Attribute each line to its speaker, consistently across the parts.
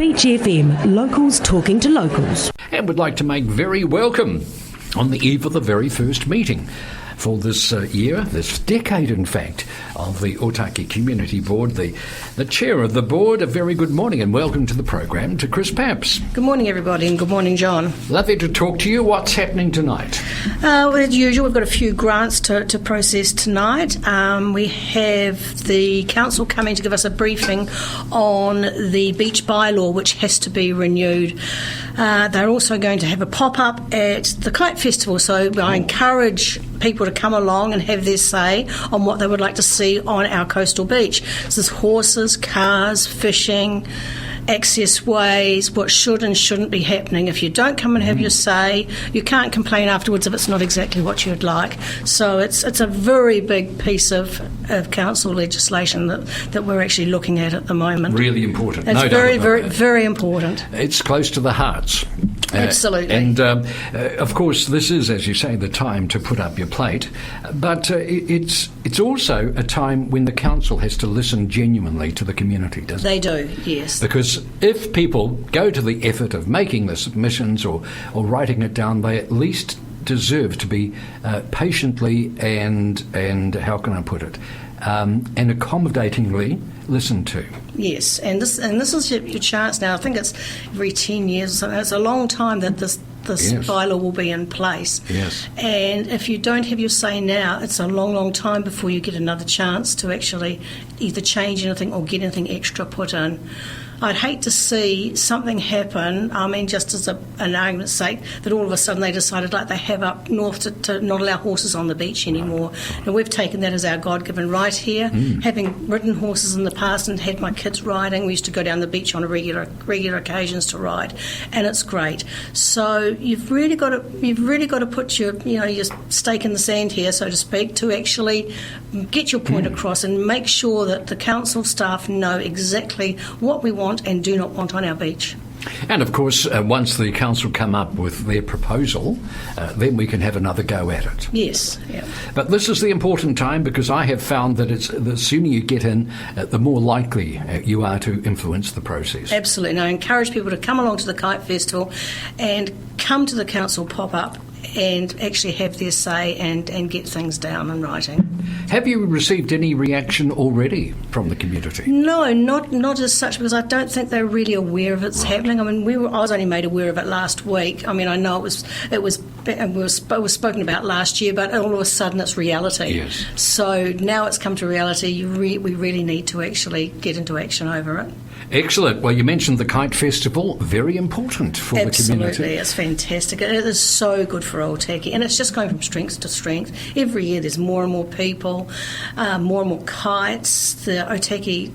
Speaker 1: Beach FM, locals talking to locals.
Speaker 2: And would like to make very welcome on the eve of the very first meeting for this year, this decade in fact, of the Otaki Community Board, the chair of the board. A very good morning and welcome to the program to Chris Papps.
Speaker 3: Good morning everybody and good morning John.
Speaker 2: Lovely to talk to you. What's happening tonight?
Speaker 3: Well, as usual, we've got a few grants to process tonight. We have the council coming to give us a briefing on the beach bylaw, which has to be renewed. They're also going to have a pop-up at the Kite Festival, so I encourage people to come along and have their say on what they would like to see on our coastal beach. So there's horses, cars, fishing, access ways, what should and shouldn't be happening. If you don't come and have your say, you can't complain afterwards if it's not exactly what you'd like. So it's a very big piece of council legislation that we're actually looking at the moment.
Speaker 2: Really important.
Speaker 3: It's very important.
Speaker 2: It's close to the hearts.
Speaker 3: Absolutely.
Speaker 2: And of course, this is, as you say, the time to put up your plate. But it's also a time when the council has to listen genuinely to the community, doesn't it?
Speaker 3: They do, yes.
Speaker 2: Because if people go to the effort of making the submissions or writing it down, they at least deserve to be patiently and how can I put it, and accommodatingly listened to.
Speaker 3: Yes, and this is your chance now. I think it's every 10 years or something. It's a long time that this
Speaker 2: Yes.
Speaker 3: bylaw will be in place.
Speaker 2: Yes.
Speaker 3: And if you don't have your say now, it's a long, long time before you get another chance to actually either change anything or get anything extra put in. I'd hate to see something happen, I mean, just as an argument's sake, that all of a sudden they decided, like they have up north, to not allow horses on the beach anymore. And we've taken that as our God-given right here. Having ridden horses in the past and had my kids riding, we used to go down the beach on regular occasions to ride, and it's great. So you've really got to put your stake in the sand here, so to speak, to actually get your point across and make sure that the council staff know exactly what we want and do not want on our beach.
Speaker 2: And of course, once the council come up with their proposal, then we can have another go at it.
Speaker 3: Yes. Yeah.
Speaker 2: But this is the important time, because I have found that the sooner you get in, the more likely you are to influence the process.
Speaker 3: Absolutely. And I encourage people to come along to the Kite Festival and come to the council pop-up and actually have their say and get things down in writing.
Speaker 2: Have you received any reaction already from the community?
Speaker 3: No, not as such, because I don't think they're really aware of it's happening. I mean, I was only made aware of it last week. I mean, I know it was spoken about last year, but all of a sudden it's reality.
Speaker 2: Yes. So
Speaker 3: now it's come to reality. We really need to actually get into action over it.
Speaker 2: Excellent. Well, you mentioned the Kite Festival, very important for the community.
Speaker 3: Absolutely, it's fantastic. It is so good for Otaki, and it's just going from strength to strength. Every year there's more and more people, more and more kites. The Otaki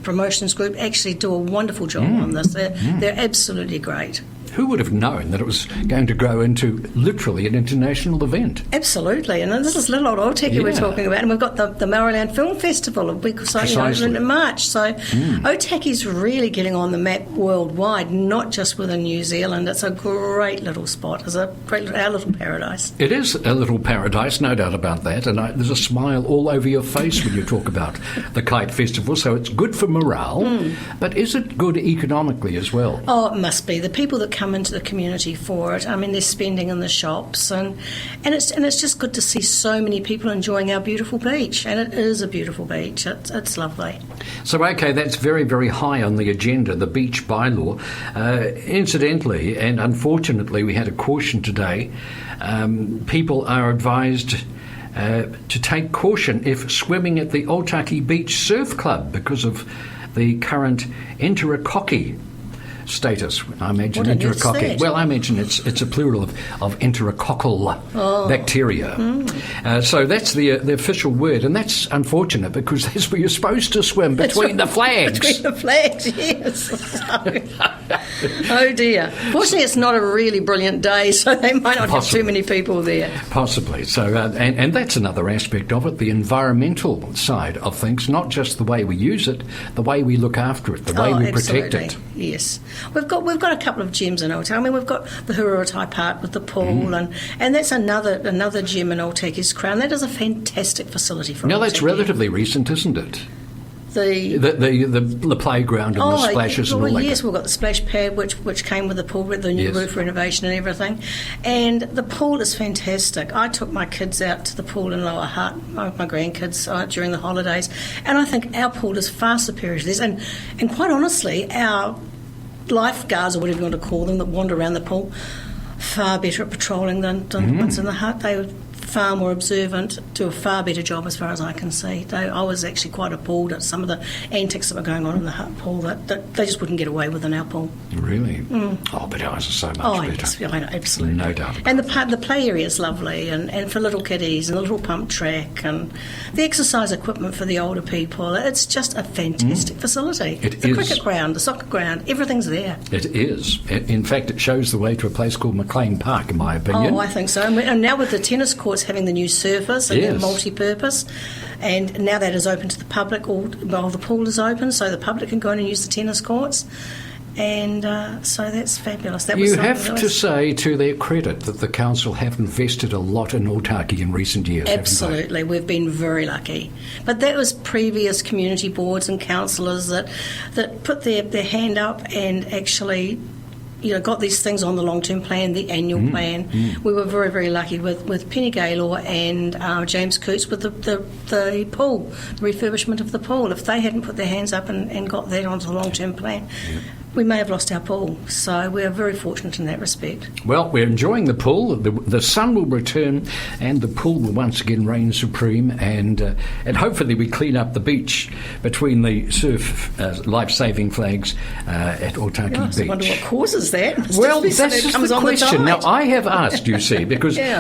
Speaker 3: promotions group actually do a wonderful job on this. They're absolutely great.
Speaker 2: Who would have known that it was going to grow into literally an international event?
Speaker 3: Absolutely, and this is little old Otaki we're talking about, and we've got the Maryland Film Festival a week or so in March. So Otaki's really getting on the map worldwide, not just within New Zealand. It's a great little spot. It's our little paradise.
Speaker 2: It is a little paradise, no doubt about that, and there's a smile all over your face when you talk about the Kite Festival, so it's good for morale, but is it good economically as well?
Speaker 3: Oh, it must be. The people that come into the community for it, I mean, they're spending in the shops, and it's just good to see so many people enjoying our beautiful beach, and it is a beautiful beach. It's lovely. So,
Speaker 2: okay, that's very, very high on the agenda, the beach bylaw. Incidentally, and unfortunately, we had a caution today. People are advised to take caution if swimming at the Otaki Beach Surf Club because of the current enterococci status. I imagine enterococci. Well, I imagine it's a plural of enterococcal bacteria. So that's the official word, and that's unfortunate because that's where you're supposed to swim, between the flags.
Speaker 3: Between the flags, yes. Oh dear. Fortunately, it's not a really brilliant day, so they might not have too many people there.
Speaker 2: Possibly. So, and that's another aspect of it, the environmental side of things, not just the way we use it, the way we look after it, the way we protect it.
Speaker 3: Yes. We've got a couple of gems in Otaki. I mean, we've got the Haruatai Park with the pool, and that's another gem in Otaki's crown. That is a fantastic facility for Otaki.
Speaker 2: Now, that's relatively recent, isn't it? The playground and the splashes and all that.
Speaker 3: Yes, we've got the splash pad which came with the pool, with the new roof renovation and everything. And the pool is fantastic. I took my kids out to the pool in Lower Hutt, my grandkids, during the holidays, and I think our pool is far superior to this. And quite honestly, our lifeguards, or whatever you want to call them, that wander around the pool, far better at patrolling than the ones in the hut. They were far more observant, do a far better job as far as I can see. I was actually quite appalled at some of the antics that were going on in the hut pool that they just wouldn't get away with in our pool.
Speaker 2: Really? Oh, but ours are so much better.
Speaker 3: Yes, I know, absolutely.
Speaker 2: No doubt about
Speaker 3: and the play area is lovely, and for little kiddies, and the little pump track, and the exercise equipment for the older people. It's just a fantastic facility. The cricket ground, the soccer ground, everything's there.
Speaker 2: It is. In fact, it shows the way to a place called McLean Park, in my opinion.
Speaker 3: Oh, I think so. And now with the tennis courts having the new surface and they're multi-purpose, and now that is open to the public, the pool is open, so the public can go in and use the tennis courts. And so that's fabulous.
Speaker 2: You have to say to their credit that the council have invested a lot in Otaki in recent years.
Speaker 3: Absolutely, we've been very lucky. But that was previous community boards and councillors that put their hand up and actually got these things on the long-term plan, the annual plan. We were very, very lucky with Penny Gaylor and James Coots with the pool, the refurbishment of the pool. If they hadn't put their hands up and got that onto the long-term plan, we may have lost our pool. So we are very fortunate in that respect.
Speaker 2: Well, we're enjoying the pool. The sun will return and the pool will once again reign supreme, and hopefully we clean up the beach between the surf life-saving flags at Otaki Beach.
Speaker 3: I wonder what causes that.
Speaker 2: Well, that's just the question. Now, I have asked, you see, because the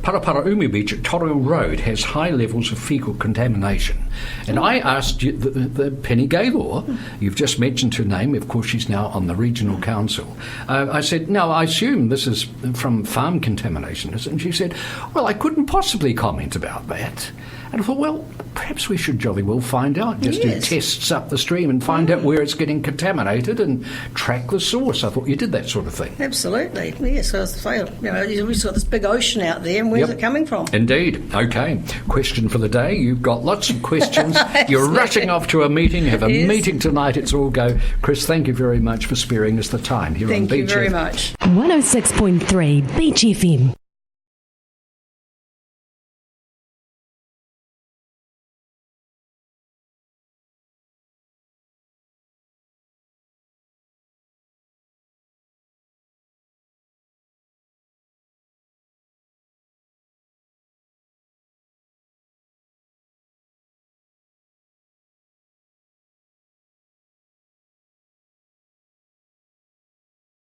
Speaker 2: Parapara Beach at Toru Road has high levels of faecal contamination. And I asked the Penny Gaylor, you've just mentioned her name, of course she's now on the regional council. I said, no, I assume this is from farm contamination. And she said, well, I couldn't possibly comment about that. And I thought, well, perhaps we should jolly well find out, just do tests up the stream and find out where it's getting contaminated and track the source. I thought you did that sort of thing.
Speaker 3: Absolutely, yes. So, we've got this big ocean out there, and where's it coming from?
Speaker 2: Indeed. Okay, question for the day. You've got lots of questions. You're rushing off to a meeting, have a meeting tonight, it's all go. Chris, thank you very much for sparing us the time here on Beach FM.
Speaker 3: Thank you very much.
Speaker 1: 106.3 Beach FM.